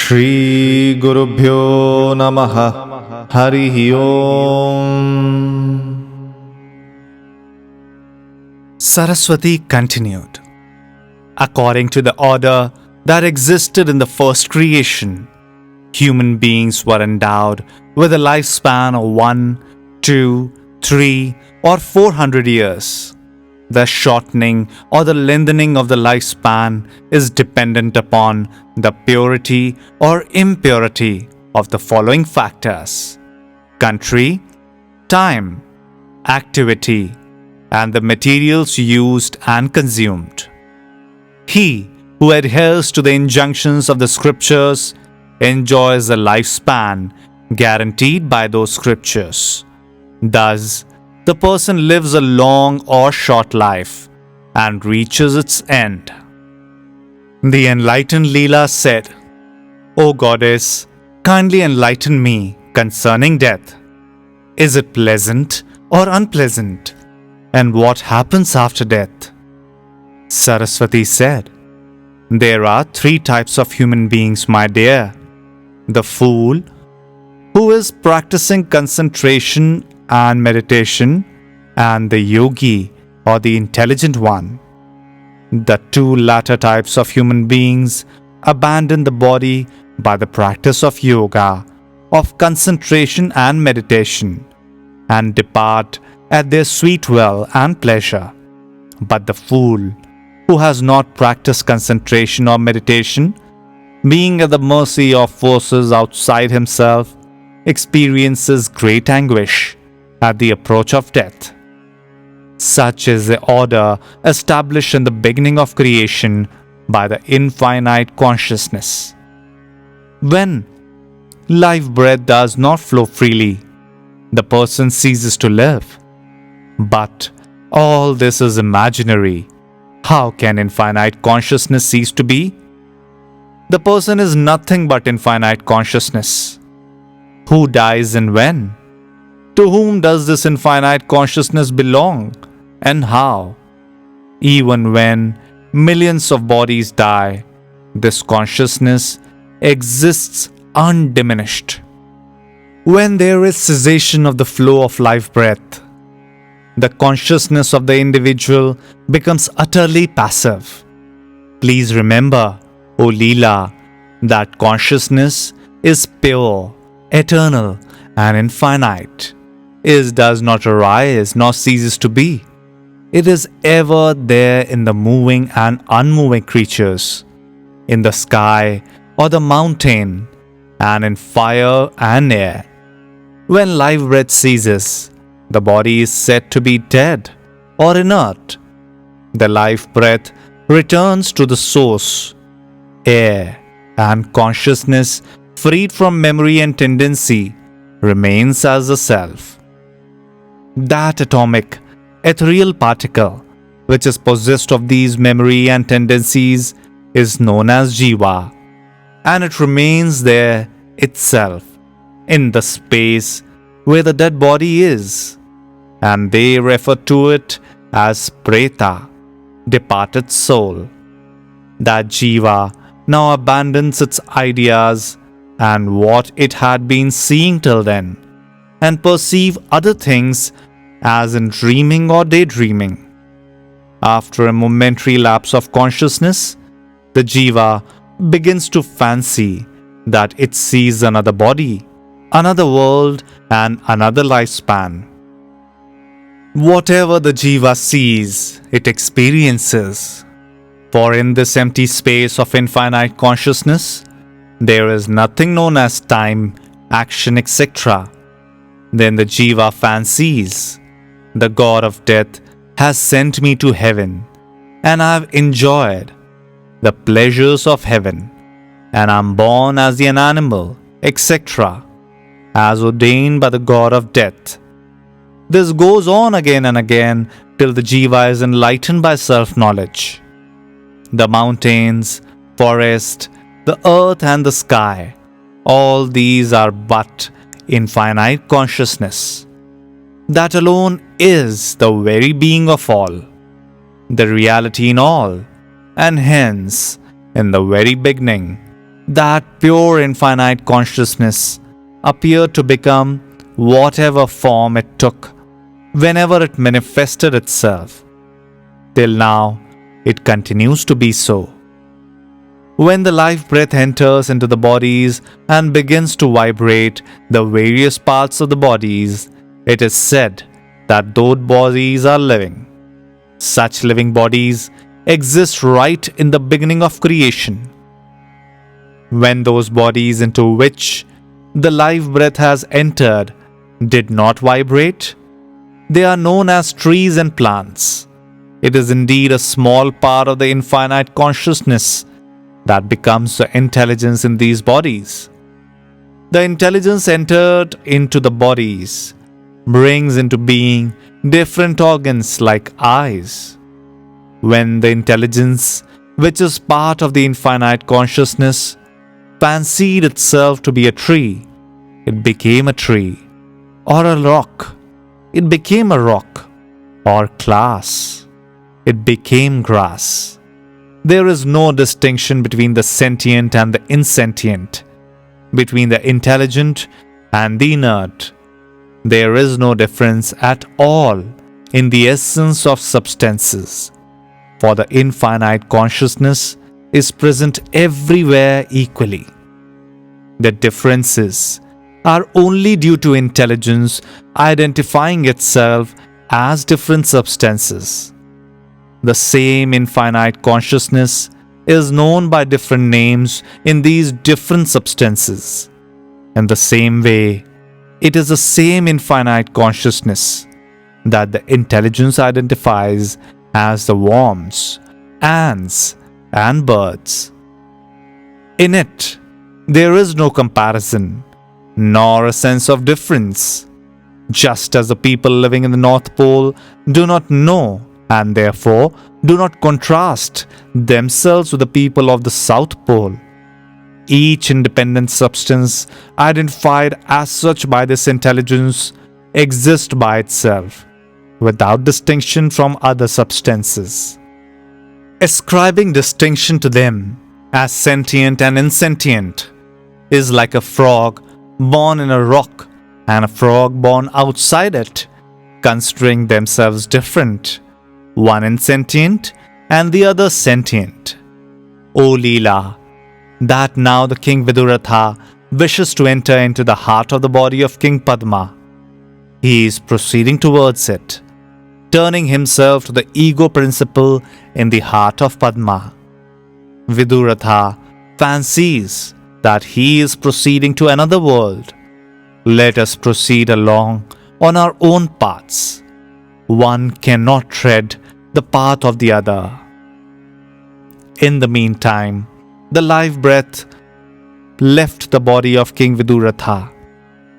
Shri Gurubhyo Namaha Harihi Om. Saraswati continued. According to the order that existed in the first creation, human beings were endowed with a lifespan of 1, 2, 3, or 400 years. The shortening or the lengthening of the lifespan is dependent upon the purity or impurity of the following factors: country, time, activity, and the materials used and consumed. He who adheres to the injunctions of the scriptures enjoys a lifespan guaranteed by those scriptures. Thus, the person lives a long or short life and reaches its end. The enlightened Leela said, "O Goddess, kindly enlighten me concerning death. Is it pleasant or unpleasant? And what happens after death?" Saraswati said, "There are 3 types of human beings, my dear. The fool, who is practicing concentration and meditation, and the yogi or the intelligent one. The 2 latter types of human beings abandon the body by the practice of yoga, of concentration and meditation, and depart at their sweet will and pleasure. But the fool, who has not practiced concentration or meditation, being at the mercy of forces outside himself, experiences great anguish at the approach of death. Such is the order established in the beginning of creation by the infinite consciousness. When life breath does not flow freely, the person ceases to live. But all this is imaginary. How can infinite consciousness cease to be? The person is nothing but infinite consciousness. Who dies and when? To whom does this infinite consciousness belong, and how? Even when millions of bodies die, this consciousness exists undiminished. When there is cessation of the flow of life breath, the consciousness of the individual becomes utterly passive. Please remember, O Leela, that consciousness is pure, eternal, and infinite. It does not arise nor ceases to be. It is ever there in the moving and unmoving creatures, in the sky or the mountain, and in fire and air. When life breath ceases, the body is said to be dead or inert. The life breath returns to the source, air, and consciousness, freed from memory and tendency, remains as the self. That atomic, ethereal particle, which is possessed of these memory and tendencies, is known as Jiva, and it remains there itself, in the space where the dead body is, and they refer to it as Preta, departed soul. That Jiva now abandons its ideas and what it had been seeing till then, and perceive other things as in dreaming or daydreaming. After a momentary lapse of consciousness, the Jiva begins to fancy that it sees another body, another world, and another lifespan. Whatever the Jiva sees, it experiences. For in this empty space of infinite consciousness, there is nothing known as time, action, etc. Then the Jiva fancies, "The god of death has sent me to heaven, and I have enjoyed the pleasures of heaven, and I am born as an animal, etc., as ordained by the god of death." This goes on again and again till the Jiva is enlightened by self-knowledge. The mountains, forest, the earth and the sky, all these are but infinite consciousness. That alone is the very being of all, the reality in all, and hence, in the very beginning, that pure infinite consciousness appeared to become whatever form it took whenever it manifested itself. Till now, it continues to be so. When the life breath enters into the bodies and begins to vibrate the various parts of the bodies, it is said that those bodies are living. Such living bodies exist right in the beginning of creation. When those bodies into which the life breath has entered did not vibrate, they are known as trees and plants. It is indeed a small part of the infinite consciousness that becomes the intelligence in these bodies. The intelligence entered into the bodies brings into being different organs like eyes. When the intelligence, which is part of the infinite consciousness, fancied itself to be a tree, it became a tree, or a rock, it became a rock, or glass, it became grass. There is no distinction between the sentient and the insentient, between the intelligent and the inert. There is no difference at all in the essence of substances, for the infinite consciousness is present everywhere equally. The differences are only due to intelligence identifying itself as different substances. The same infinite consciousness is known by different names in these different substances. In the same way, it is the same infinite consciousness that the intelligence identifies as the worms, ants, and birds. In it, there is no comparison, nor a sense of difference. Just as the people living in the North Pole do not know and therefore do not contrast themselves with the people of the South Pole. Each independent substance, identified as such by this intelligence, exists by itself, without distinction from other substances. Ascribing distinction to them as sentient and insentient is like a frog born in a rock and a frog born outside it, considering themselves different, one insentient and the other sentient. O Leela, that now the King Viduratha wishes to enter into the heart of the body of King Padma. He is proceeding towards it, turning himself to the ego principle in the heart of Padma. Viduratha fancies that he is proceeding to another world. Let us proceed along on our own paths. One cannot tread the path of the other. In the meantime, the life breath left the body of King Viduratha.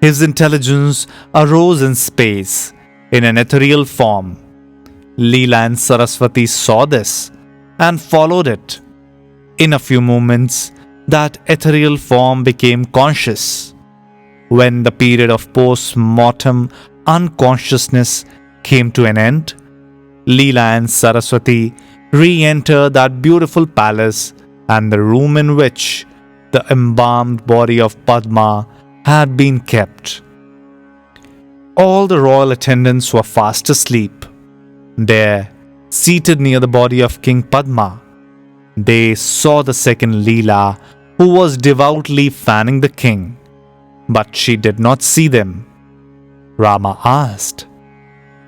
His intelligence arose in space in an ethereal form. Leela and Saraswati saw this and followed it. In a few moments, that ethereal form became conscious. When the period of post-mortem unconsciousness came to an end, Leela and Saraswati re-entered that beautiful palace and the room in which the embalmed body of Padma had been kept. All the royal attendants were fast asleep. There, seated near the body of King Padma, they saw the second Leela, who was devoutly fanning the king, but she did not see them. Rama asked.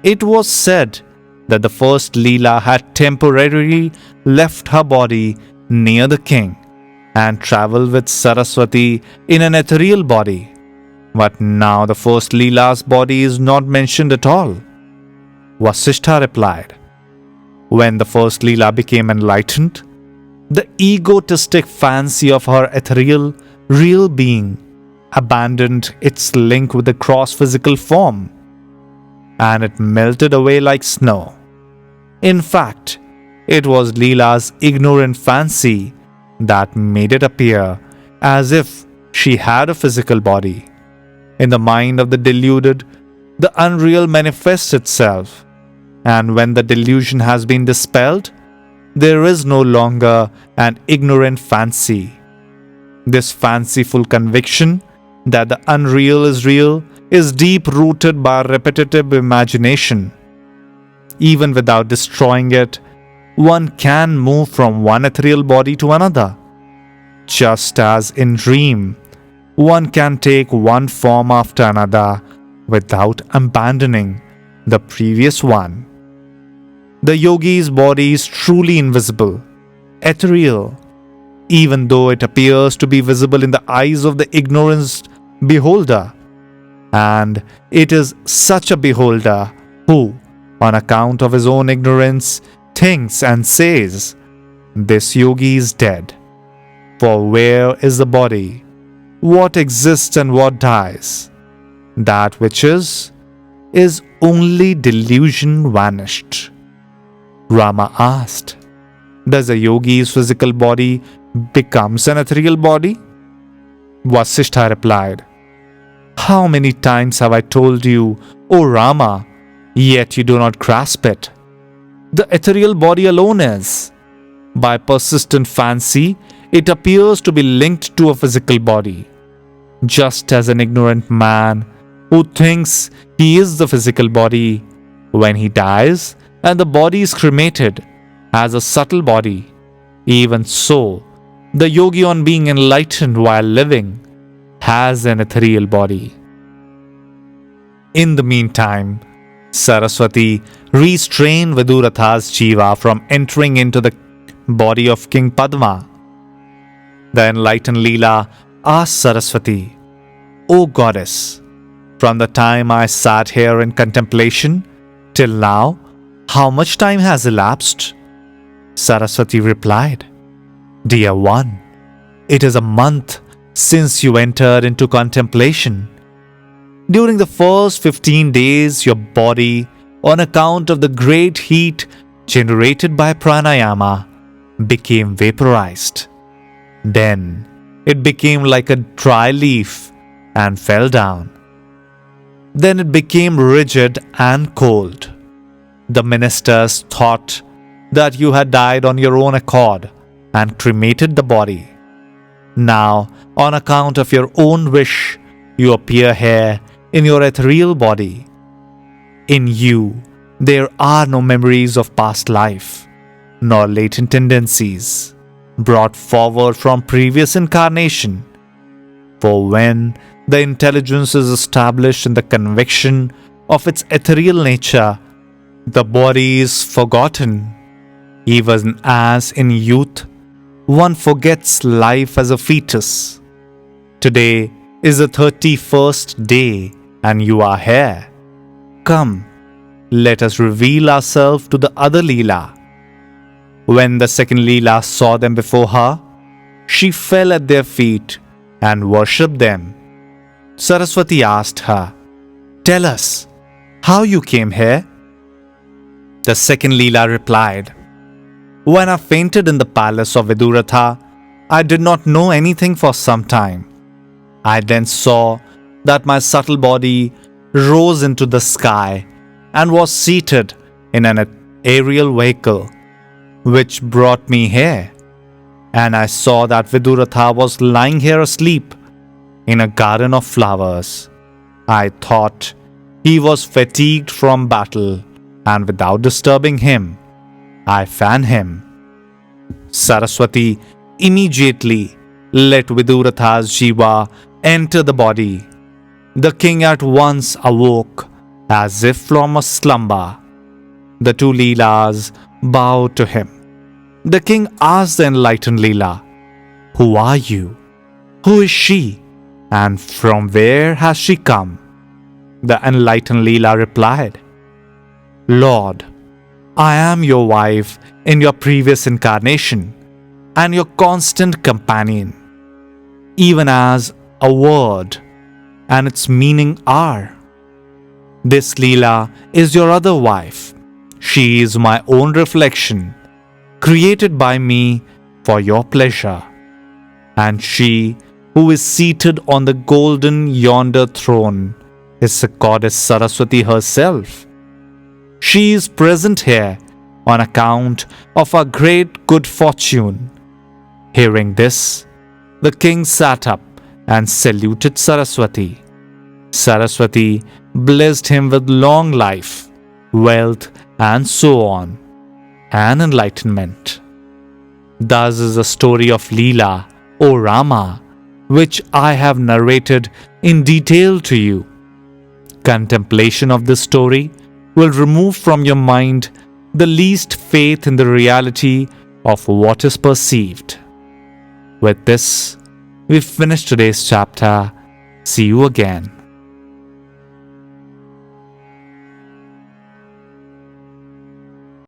It was said that the first Leela had temporarily left her body near the king and travelled with Saraswati in an ethereal body. But now the first Leela's body is not mentioned at all. Vasishtha replied, when the first Leela became enlightened, the egotistic fancy of her ethereal, real being abandoned its link with the gross physical form, and it melted away like snow. In fact, it was Leela's ignorant fancy that made it appear as if she had a physical body. In the mind of the deluded, the unreal manifests itself, and when the delusion has been dispelled, there is no longer an ignorant fancy. This fanciful conviction that the unreal is real is deep rooted by repetitive imagination. Even without destroying it, one can move from one ethereal body to another. Just as in dream, one can take one form after another without abandoning the previous one. The yogi's body is truly invisible, ethereal, even though it appears to be visible in the eyes of the ignorant beholder. And it is such a beholder who, on account of his own ignorance, thinks and says, "This yogi is dead." For where is the body? What exists and what dies? That which is only delusion vanished. Rama asked, "Does a yogi's physical body becomes an ethereal body?" Vasishtha replied, "How many times have I told you, O Rama, yet you do not grasp it? The ethereal body alone is. By persistent fancy, it appears to be linked to a physical body. Just as an ignorant man who thinks he is the physical body, when he dies and the body is cremated, has a subtle body, even so, the yogi, on being enlightened while living, has an ethereal body." In the meantime, Saraswati restrained Viduratha's jiva from entering into the body of King Padma. The enlightened Leela asked Saraswati, "O goddess, from the time I sat here in contemplation till now, how much time has elapsed?" Saraswati replied, "Dear one, it is a month since you entered into contemplation. During the first 15 days, your body, on account of the great heat generated by pranayama, became vaporized. Then it became like a dry leaf and fell down. Then it became rigid and cold. The ministers thought that you had died on your own accord and cremated the body. Now, on account of your own wish, you appear here in your ethereal body. In you, there are no memories of past life, nor latent tendencies brought forward from previous incarnation. For when the intelligence is established in the conviction of its ethereal nature, the body is forgotten, even as in youth one forgets life as a fetus. Today is the 31st day and you are here. Come, let us reveal ourselves to the other Leela." When the second Leela saw them before her, she fell at their feet and worshipped them. Saraswati asked her, "Tell us how you came here." The second Leela replied, "When I fainted in the palace of Viduratha, I did not know anything for some time. I then saw that my subtle body rose into the sky and was seated in an aerial vehicle, which brought me here. And I saw that Viduratha was lying here asleep in a garden of flowers. I thought he was fatigued from battle, and without disturbing him, I fanned him." Saraswati immediately let Viduratha's jiva enter the body. The king at once awoke as if from a slumber. The two Leelas bowed to him. The king asked the enlightened Leela, "Who are you? Who is she? And from where has she come?" The enlightened Leela replied, "Lord, I am your wife in your previous incarnation and your constant companion, even as a word and its meaning are. This Leela is your other wife. She is my own reflection, created by me for your pleasure. And she who is seated on the golden yonder throne is the goddess Saraswati herself. She is present here on account of our great good fortune." Hearing this, the king sat up and saluted Saraswati. Saraswati blessed him with long life, wealth, and so on, and enlightenment. Thus is the story of Leela, O Rama, which I have narrated in detail to you. Contemplation of this story will remove from your mind the least faith in the reality of what is perceived. With this, we've finished today's chapter. See you again.